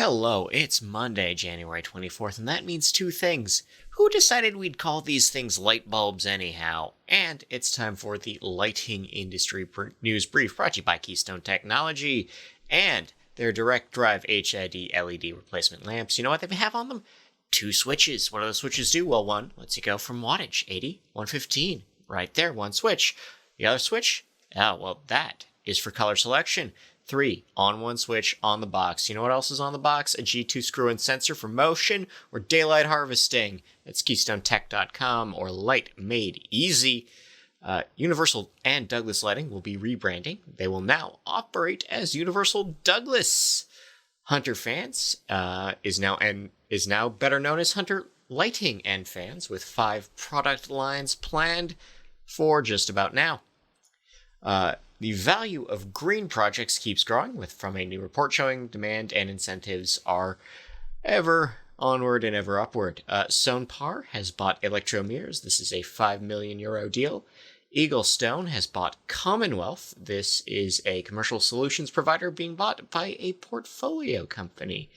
Hello, it's Monday, January 24th, and that means two things. Who decided we'd call these things light bulbs anyhow? And it's time for the lighting industry news brief brought to you by Keystone Technology and their direct drive HID LED replacement lamps. You know what they have on them? Two switches. What do the switches do? Well, one lets you go from wattage, 80, 115. Right there, one switch. The other switch? That is for color selection. 3, on one switch, on the box. You know what else is on the box? A G2 screw-in sensor for motion or daylight harvesting. That's KeystoneTech.com or Light Made Easy. Universal and Douglas Lighting will be rebranding. They will now operate as Universal Douglas. Hunter Fans is now better known as Hunter Lighting and Fans, with 5 product lines planned for just about now. The value of green projects keeps growing, from a new report showing demand and incentives are ever onward and ever upward. Sonepar has bought Electromirs. This is a €5 million deal. Eaglestone has bought Commonwealth. This is a commercial solutions provider being bought by a portfolio company.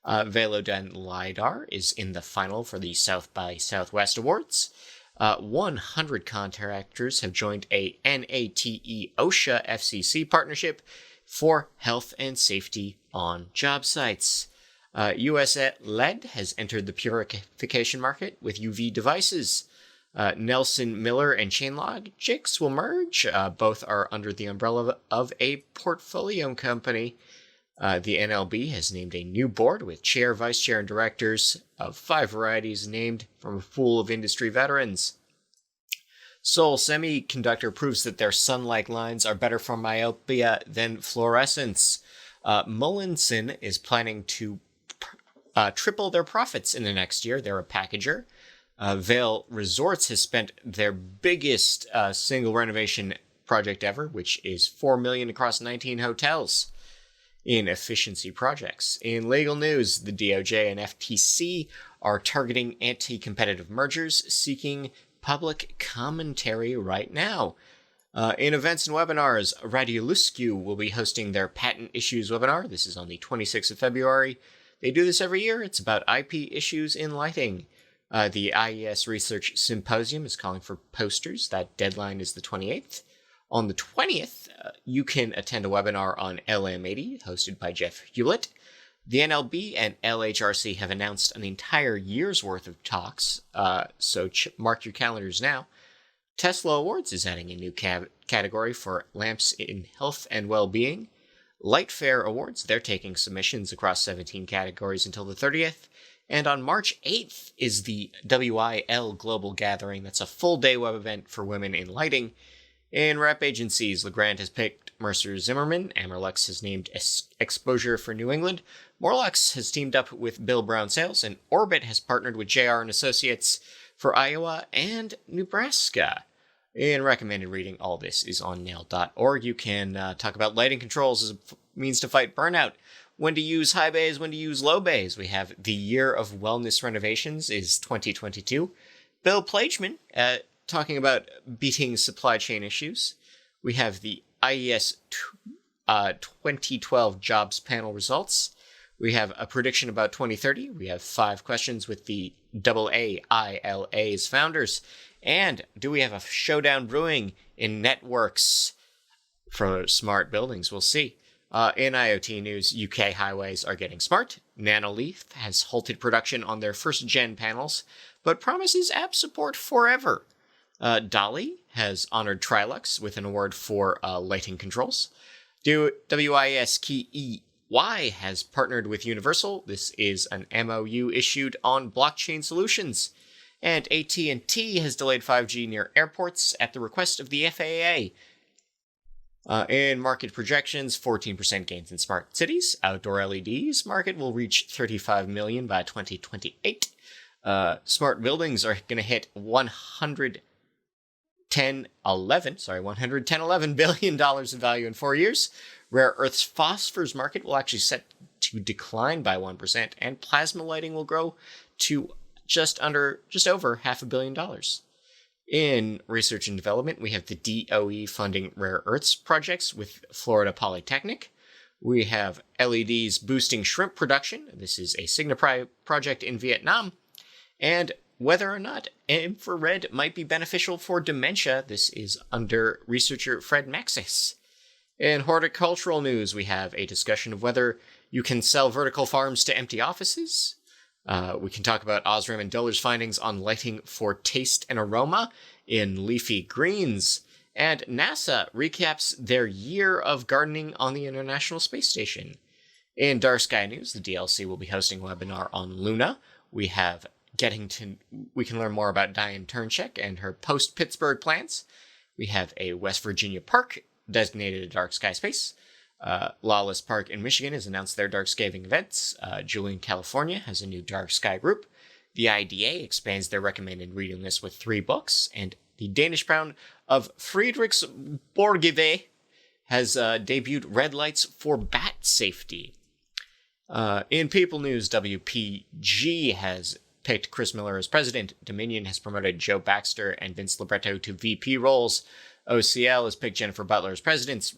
Velodyne LiDAR is in the final for the South by Southwest Awards. 100 contractors have joined a NATE OSHA FCC partnership for health and safety on job sites. US LED has entered the purification market with UV devices. Nelson Miller and Chainlogics will merge. Both are under the umbrella of a portfolio company. The NLB has named a new board with chair, vice chair, and directors of 5 varieties named from a pool of industry veterans. Seoul Semiconductor proves that their sun-like lines are better for myopia than fluorescence. Mullinson is planning to triple their profits in the next year. They're a packager. Vail Resorts has spent their biggest single renovation project ever, which is $4 million across 19 hotels. In efficiency projects. In legal news, the DOJ and FTC are targeting anti-competitive mergers, seeking public commentary right now. In events and webinars, Radioluscu will be hosting their Patent Issues webinar. This is on the 26th of February. They do this every year. It's about IP issues in lighting. The IES Research Symposium is calling for posters. That deadline is the 28th. On the 20th, you can attend a webinar on LM80, hosted by Jeff Hewlett. The NLB and LHRC have announced an entire year's worth of talks, so mark your calendars now. Tesla Awards is adding a new category for lamps in health and well-being. Lightfair Awards, they're taking submissions across 17 categories until the 30th. And on March 8th is the WIL Global Gathering. That's a full-day web event for women in lighting. In rep agencies, Legrand has picked Mercer Zimmerman, Amerlux has named Exposure for New England, Morlux has teamed up with Bill Brown Sales, and Orbit has partnered with JR & Associates for Iowa and Nebraska. In recommended reading, all this is on nail.org. You can talk about lighting controls as a means to fight burnout, when to use high bays, when to use low bays. We have the year of wellness renovations is 2022. Bill Plageman, talking about beating supply chain issues. We have the IES 2012 jobs panel results. We have a prediction about 2030. We have 5 questions with the AAILA's founders. And do we have a showdown brewing in networks for smart buildings? We'll see. In IoT news, UK highways are getting smart. Nanoleaf has halted production on their first-gen panels, but promises app support forever. Dolly has honored Trilux with an award for lighting controls. WIS Key EY has partnered with Universal. This is an MOU issued on blockchain solutions. And AT&T has delayed 5G near airports at the request of the FAA. In market projections, 14% gains in smart cities. Outdoor LEDs market will reach 35 million by 2028. Smart buildings are going to hit $111 billion in value in 4 years. Rare earths phosphors market will actually set to decline by 1%, and plasma lighting will grow to just over $500 million. In research and development, we have the DOE funding rare earths projects with Florida Polytechnic. We have LEDs boosting shrimp production. This is a Signa project in Vietnam. And whether or not infrared might be beneficial for dementia, this is under researcher Fred Maxis. In horticultural news, we have a discussion of whether you can sell vertical farms to empty offices. We can talk about Osram and Doller's findings on lighting for taste and aroma in leafy greens. And NASA recaps their year of gardening on the International Space Station. In Dark Sky News, the DLC will be hosting a webinar on Luna. We can learn more about Diane Turnchek and her post-Pittsburgh plans. We have a West Virginia park designated a dark sky space. Lawless Park in Michigan has announced their dark skiving events. Julian, California has a new dark sky group. The IDA expands their recommended reading list with 3 books, and the Danish town of Frederiksborg has debuted red lights for bat safety. In People News, WPG has picked Chris Miller as president. Dominion has promoted Joe Baxter and Vince Libretto to VP roles. OCL has picked Jennifer Butler as president.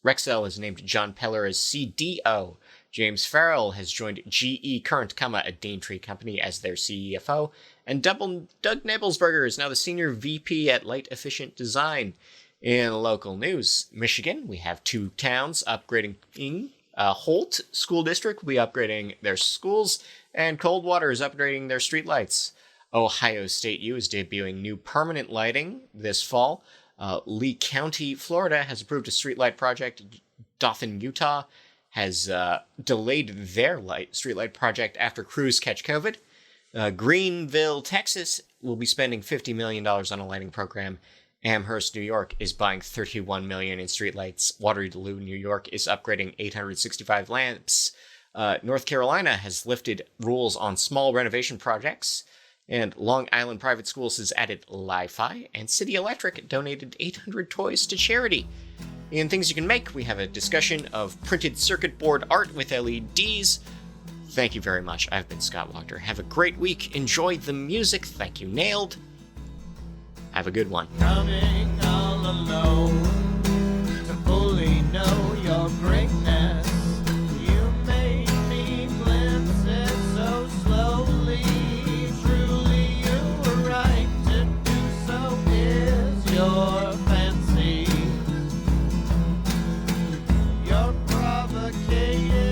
Rexel has named John Peller as CDO. James Farrell has joined GE Current, a Daintree company, as their CFO. And Doug Nebelsberger is now the senior VP at Light Efficient Design. In local news, Michigan, we have 2 towns upgrading. Holt School District will be upgrading their schools, and Coldwater is upgrading their streetlights. Ohio State U is debuting new permanent lighting this fall. Lee County, Florida has approved a streetlight project. Dothan, Utah has delayed their streetlight project after crews catch COVID. Greenville, Texas will be spending $50 million on a lighting program. Amherst, New York is buying $31 million in streetlights. Waterloo, New York is upgrading 865 lamps. North Carolina has lifted rules on small renovation projects. And Long Island Private Schools has added Li-Fi, and City Electric donated 800 toys to charity. In Things You Can Make, we have a discussion of printed circuit board art with LEDs. Thank you very much. I've been Scott Wachter. Have a great week. Enjoy the music. Thank you, Nailed. Have a good one. Coming all alone to fully know your greatness. You made me glimpse it so slowly. Truly, you were right to do so. Is your fancy, your provocating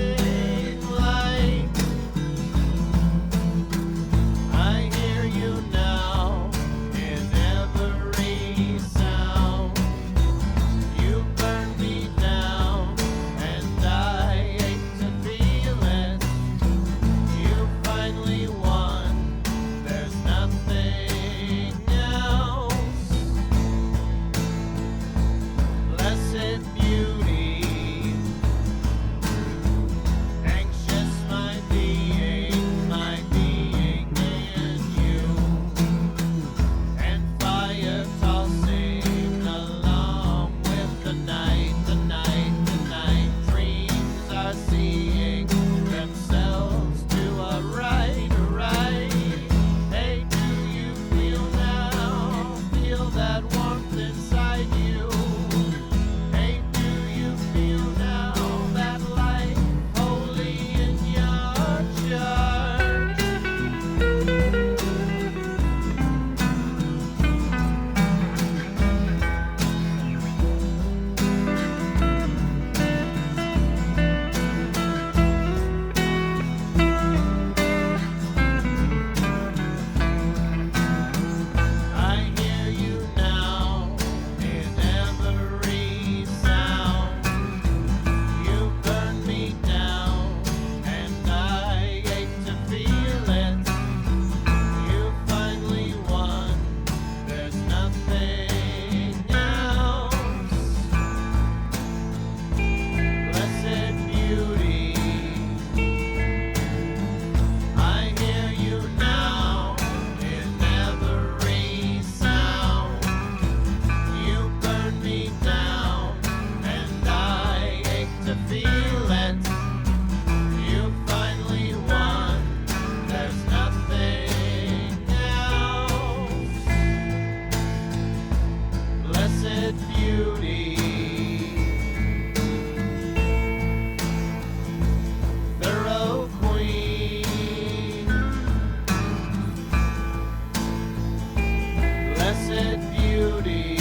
light? I hear you now in every sound. You burn me down. blessed beauty